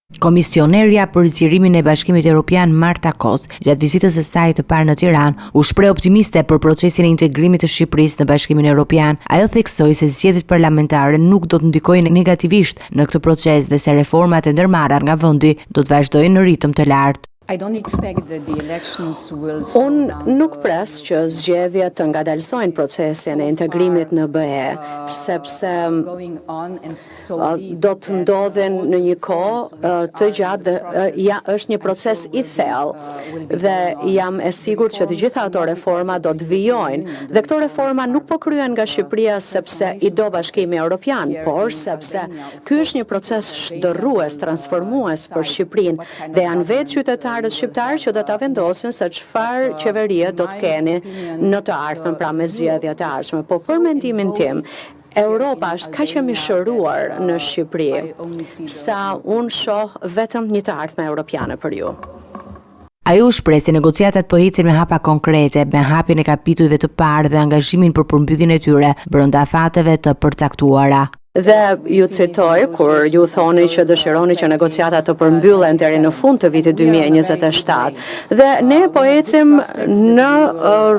Komisionerja për zgjerimin e Bashkimit Evropian Marta Kos, gjatë vizitës së saj të parë në Tiranë, u shpreh optimiste për procesin e integrimit të Shqipërisë në Bashkimin Evropian. Ajo theksoi se zgjedhjet parlamentare nuk do të ndikojnë negativisht në këtë proces dhe se reformat e ndërmarra nga vendi do të vazhdojnë në ritëm të lartë. Unë nuk pres që zgjedhjet të ngadalsojnë procesin e integrimit në BE, sepse do të ndodhin në një kohë të gjatë dhe është një proces i thellë dhe jam e sigurt që të gjitha ato reforma do të vijojnë dhe këto reforma nuk po kryen nga Shqipëria sepse i do Bashkimi Evropian, por sepse ky është një proces shndërrues, transformues për Shqipërinë dhe janë vetë qytetarët shqiptarë që do ta vendosin se çfarë qeverie do të keni në të ardhmen, pra me zgjedhjet e ardhshme. Po për mendimin tim, Europa është kaq e mishëruar në Shqipëri sa unë shoh vetëm një të ardhme europiane për ju. Ajo shpreh se negociatat po ecin me hapa konkrete, me hapjen e kapitujve të parë dhe angazhimin për përmbytjen e tyre brenda fateve të përcaktuara. Dhe ju citoj kur ju thoni që dëshironi që negociatat të përmbyllen deri në fund të vitit 2027. Dhe ne po ecim në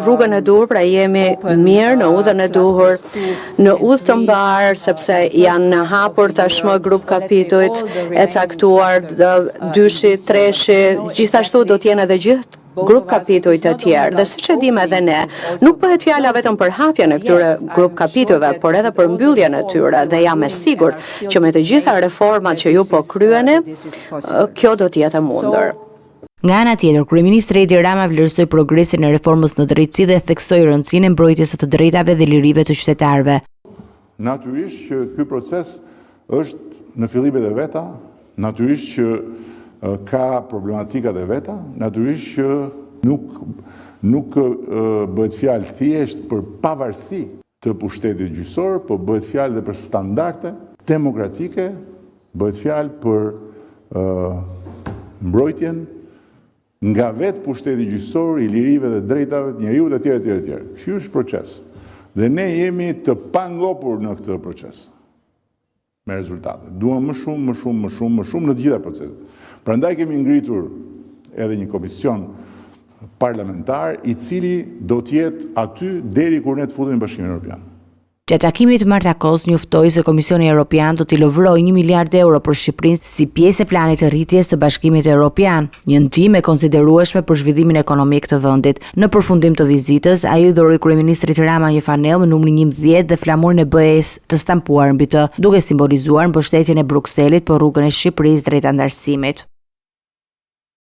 rrugën e duhur, pra jemi mirë në udhën e duhur, në udhë të mbar, sepse janë hapur tashmë grup kapitujt e caktuar, dyshi, treshi, gjithashtu do të jenë edhe gjithë grup kapitujt e tjerë. Dhe siç e dim edhe ne, nuk bëhet fjala vetëm për hapjen e këtyre grup kapitujve, por edhe për mbylljen e tyre dhe jam e sigurt që me të gjitha reformat që ju po kryeni, kjo do të jetë e mundur. Nga ana tjetër, kryeministri Edi Rama vlerësoi progresin e reformës në drejtësi dhe theksoi rëndësinë e mbrojtjes së të drejtave dhe lirive të qytetarëve. Natyrisht që ky proces është në fillimet e veta, natyrisht që ka problematikat e veta, natyrisht që nuk bëhet fjalë thjesht për pavarësi të pushtetit gjyqësor, por bëhet fjalë edhe për standarde demokratike, bëhet fjalë për mbrojtjen nga vetë pushteti gjyqësor, i lirive dhe drejtave të njerëzit e tjerë etj etj. Ky është proces. Dhe ne jemi të pangopur në këtë proces me rezultate. Duam më shumë në të gjitha proceset. Prandaj kemi ngritur edhe një komision parlamentar i cili do të jetë aty deri kur ne të futemi në Bashkimin Evropian. Gjatë takimit Marta Kos njoftoi se Komisioni Evropian do t'i lovrojë 1 miliard euro për Shqipërinë si pjesë e planit të rritjes së Bashkimit Evropian, një ndihmë e konsiderueshme për zhvillimin ekonomik të vendit. Në përfundim të vizitës, ai i dhuroi kryeministrit Rama një fanell me numrin 11 dhe flamurin e BE-s të stampuar mbi të, duke simbolizuar mbështetjen e Brukselit për rrugën e Shqipërisë drejt anëtarësimit.